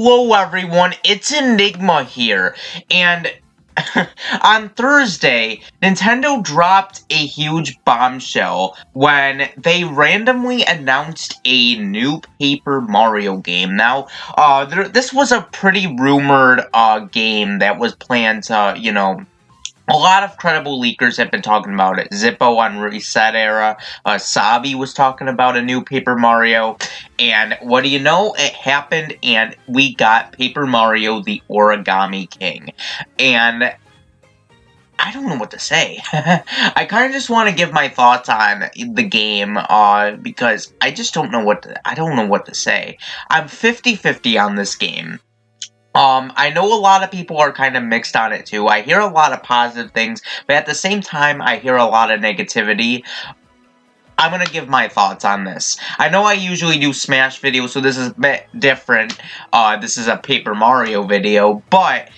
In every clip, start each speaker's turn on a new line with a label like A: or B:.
A: Hello everyone, it's Enigma here, and on Thursday, Nintendo dropped a huge bombshell when they randomly announced a new Paper Mario game. Now, this was a pretty rumored game that was planned to, a lot of credible leakers have been talking about it. Zippo on Reset Era, Sabi was talking about a new Paper Mario, and what do you know? It happened, and we got Paper Mario: The Origami King. And I don't know what to say. I kind of just want to give my thoughts on the game, because I just don't know I don't know what to say. I'm 50-50 on this game. I know a lot of people are kind of mixed on it too. I hear a lot of positive things, but at the same time, I hear a lot of negativity. I'm gonna give my thoughts on this. I know I usually do Smash videos, so this is a bit different. This is a Paper Mario video, but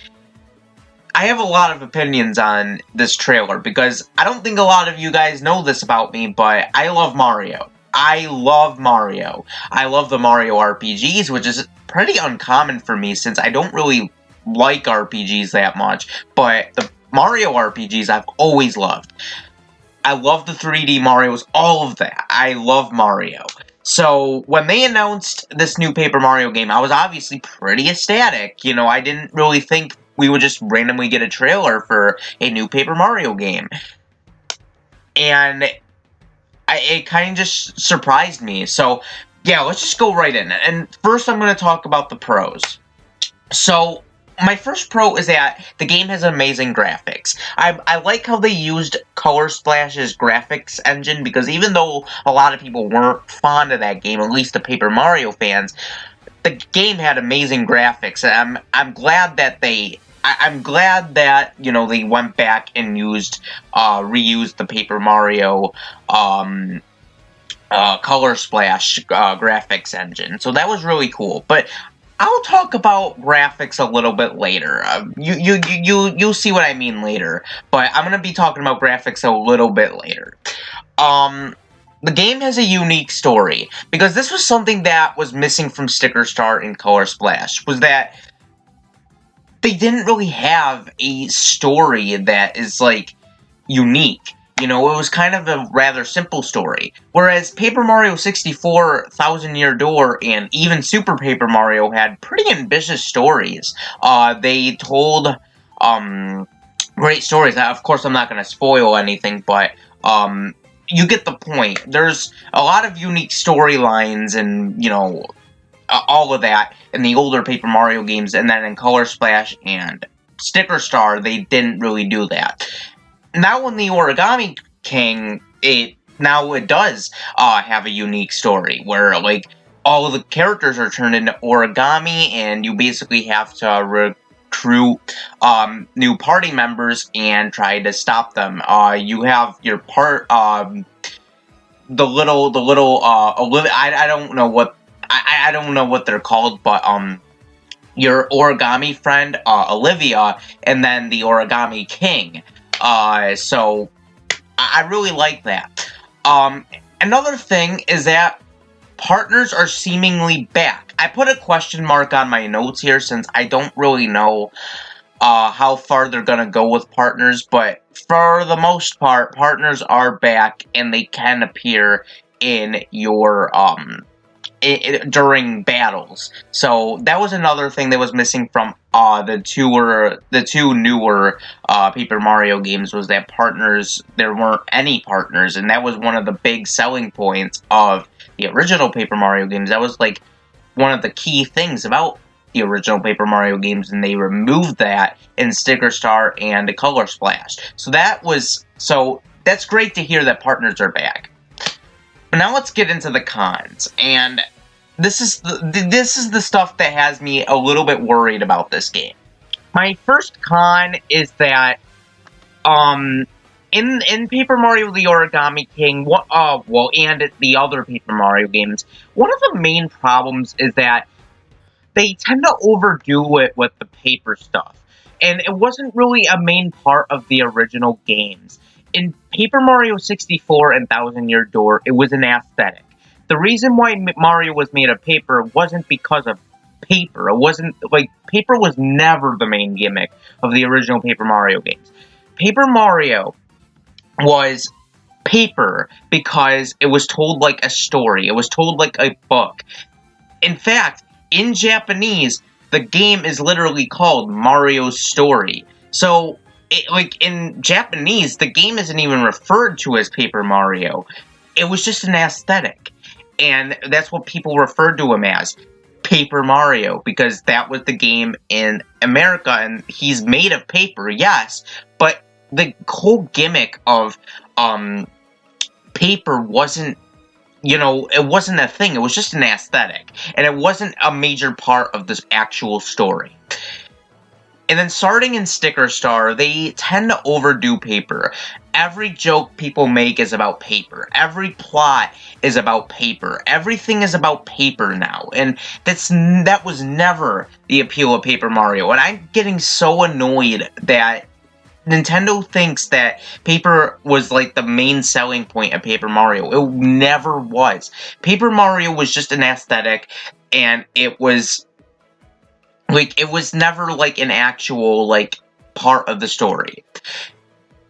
A: I have a lot of opinions on this trailer, because I don't think a lot of you guys know this about me, but I love Mario. I love Mario. I love the Mario RPGs, which is pretty uncommon for me since I don't really like RPGs that much, but the Mario RPGs I've always loved. I love the 3D Marios, all of that. I love Mario. So, when they announced this new Paper Mario game, I was obviously pretty ecstatic. I didn't really think we would just randomly get a trailer for a new Paper Mario game. And it kind of just surprised me. So, yeah, let's just go right in. And first, I'm going to talk about the pros. So, my first pro is that the game has amazing graphics. I like how they used Color Splash's graphics engine, because even though a lot of people weren't fond of that game, at least the Paper Mario fans, the game had amazing graphics. And I'm glad that I'm glad that, they went back and reused the Paper Mario, Color Splash, graphics engine. So that was really cool. But I'll talk about graphics a little bit later. You'll see what I mean later. But I'm gonna be talking about graphics a little bit later. The game has a unique story, because this was something that was missing from Sticker Star and Color Splash, was that they didn't really have a story that is, unique. It was kind of a rather simple story. Whereas Paper Mario 64, Thousand Year Door, and even Super Paper Mario had pretty ambitious stories. They told, great stories. Of course, I'm not going to spoil anything, but, you get the point. There's a lot of unique storylines and, all of that in the older Paper Mario games, and then in Color Splash and Sticker Star, they didn't really do that. Now in the Origami King, it does have a unique story, where, all of the characters are turned into origami, and you basically have to recruit new party members and try to stop them. You have your the little Olivia, I don't know what I don't know what they're called, but your origami friend, Olivia, and then the Origami King. So I really like that. Another thing is that partners are seemingly back. I put a question mark on my notes here, since I don't really know how far they're gonna go with partners, but for the most part, partners are back, and they can appear in your, during battles. So that was another thing that was missing from the two newer Paper Mario games, was that there weren't any partners, and that was one of the big selling points of the original Paper Mario games. That was one of the key things about the original Paper Mario games, and they removed that in Sticker Star and Color Splash. So that's great to hear that partners are back. Now let's get into the cons, and this is the stuff that has me a little bit worried about this game. My first con is that, in Paper Mario: The Origami King, and the other Paper Mario games, one of the main problems is that they tend to overdo it with the paper stuff, and it wasn't really a main part of the original games. In Paper Mario 64 and Thousand Year Door, it was an aesthetic. The reason why Mario was made of paper wasn't because of paper. It wasn't, like, paper was never the main gimmick of the original Paper Mario games. Paper Mario was paper because it was told like a story. It was told like a book. In fact, in Japanese, the game is literally called Mario's Story. So, like, in Japanese, the game isn't even referred to as Paper Mario. It was just an aesthetic. And that's what people referred to him as. Paper Mario, because that was the game in America, and he's made of paper, yes, but the whole gimmick of paper wasn't, it wasn't a thing. It was just an aesthetic, and it wasn't a major part of this actual story. And then starting in Sticker Star, they tend to overdo paper. Every joke people make is about paper. Every plot is about paper. Everything is about paper now. And that was never the appeal of Paper Mario. And I'm getting so annoyed that Nintendo thinks that paper was like the main selling point of Paper Mario. It never was. Paper Mario was just an aesthetic, and it was never, like, an actual, like, part of the story.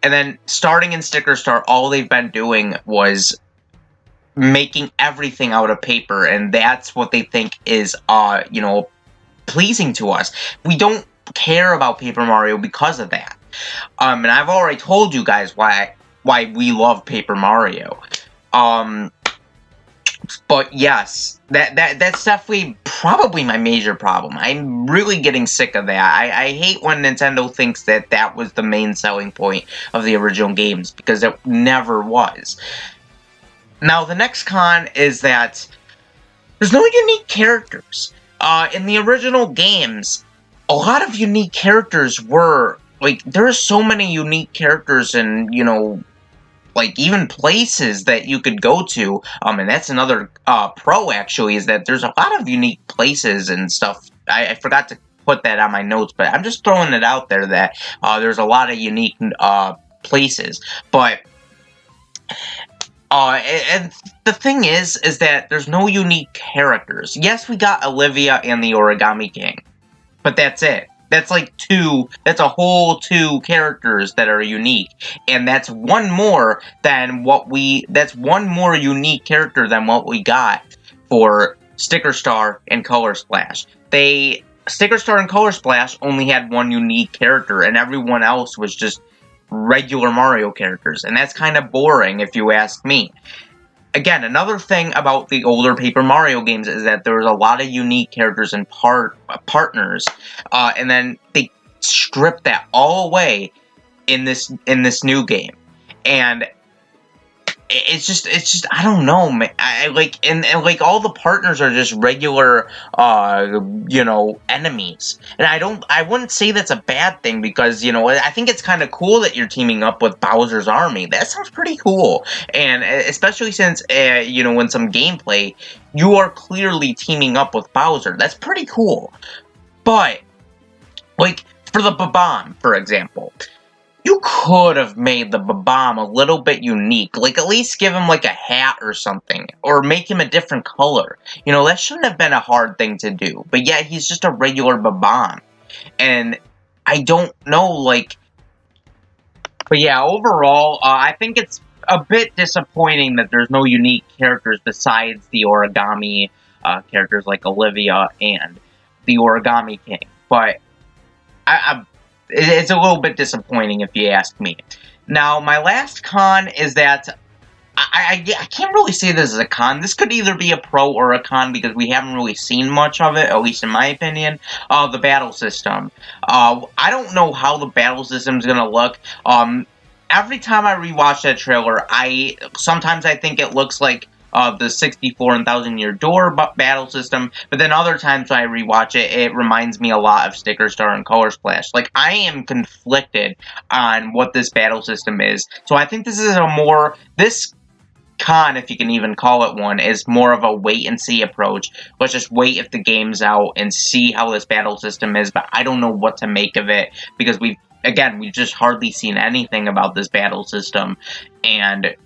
A: And then, starting in Sticker Star, all they've been doing was making everything out of paper, and that's what they think is, pleasing to us. We don't care about Paper Mario because of that. And I've already told you guys why we love Paper Mario. But yes, that's definitely probably my major problem. I'm really getting sick of that. I hate when Nintendo thinks that was the main selling point of the original games, because it never was. Now, the next con is that there's no unique characters. In the original games, a lot of unique characters were, like, there are so many unique characters and, like, even places that you could go to, and that's another pro, actually, is that there's a lot of unique places and stuff. I forgot to put that on my notes, but I'm just throwing it out there that there's a lot of unique places. But, and the thing is that there's no unique characters. Yes, we got Olivia and the Origami King, but that's it. That's a whole 2 characters that are unique. And that's one more unique character than what we got for Sticker Star and Color Splash. Sticker Star and Color Splash only had one unique character, and everyone else was just regular Mario characters. And that's kind of boring, if you ask me. Again, another thing about the older Paper Mario games is that there was a lot of unique characters and partners, and then they stripped that all away in this new game, and it's just I don't know, man. And all the partners are just regular, enemies. And I wouldn't say that's a bad thing, because, I think it's kind of cool that you're teaming up with Bowser's Army. That sounds pretty cool. And especially since, in some gameplay, you are clearly teaming up with Bowser. That's pretty cool. But, like, for the Bob-omb, for example, you could have made the Bob-omb a little bit unique. Like, at least give him, like, a hat or something. Or make him a different color. That shouldn't have been a hard thing to do. But yeah, he's just a regular Bob-omb. And I don't know, like... But yeah, overall, I think it's a bit disappointing that there's no unique characters besides the Origami characters like Olivia and the Origami King. But it's a little bit disappointing, if you ask me. Now, my last con is that I can't really say this is a con. This could either be a pro or a con, because we haven't really seen much of it, at least in my opinion. The battle system. I don't know how the battle system is going to look. Every time I rewatch that trailer, sometimes I think it looks like the 64 and Thousand Year Door battle system, but then other times when I rewatch it, it reminds me a lot of Sticker Star and Color Splash. Like, I am conflicted on what this battle system is, so I think this is this con, if you can even call it one, is more of a wait-and-see approach. Let's just wait if the game's out and see how this battle system is, but I don't know what to make of it, because we've just hardly seen anything about this battle system, and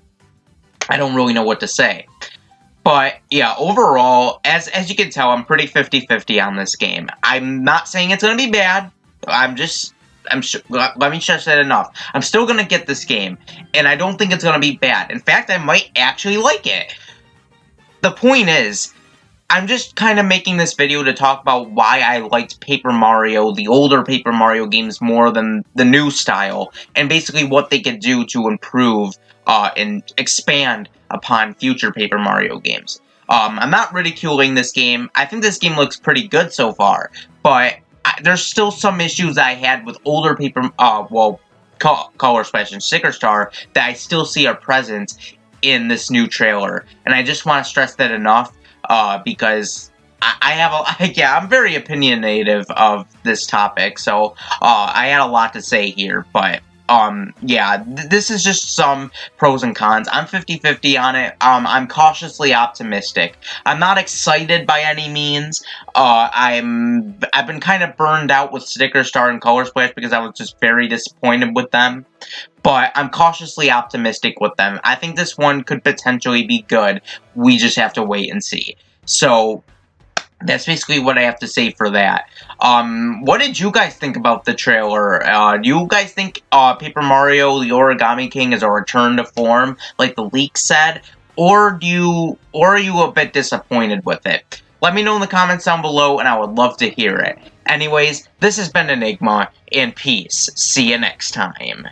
A: I don't really know what to say. But yeah, overall, as you can tell, I'm pretty 50-50 on this game. I'm not saying it's gonna be bad. I'm sure, let me stress that enough. I'm still gonna get this game, and I don't think it's gonna be bad. In fact, I might actually like it. The point is, I'm just kind of making this video to talk about why I liked Paper Mario, the older Paper Mario games, more than the new style, and basically what they could do to improve and expand upon future Paper Mario games. I'm not ridiculing this game. I think this game looks pretty good so far, but there's still some issues I had with older Paper, Color Splash and Sticker Star that I still see are present in this new trailer, and I just want to stress that enough. Because I have yeah, I'm very opinionative of this topic, so I had a lot to say here, but yeah, this is just some pros and cons. I'm 50-50 on it. I'm cautiously optimistic. I'm not excited by any means. I've been kind of burned out with Sticker Star and Color Splash because I was just very disappointed with them. But I'm cautiously optimistic with them. I think this one could potentially be good. We just have to wait and see. So, that's basically what I have to say for that. What did you guys think about the trailer? Do you guys think Paper Mario, the Origami King is a return to form, like the leak said? Or are you a bit disappointed with it? Let me know in the comments down below, and I would love to hear it. Anyways, this has been Enigma, and peace. See you next time.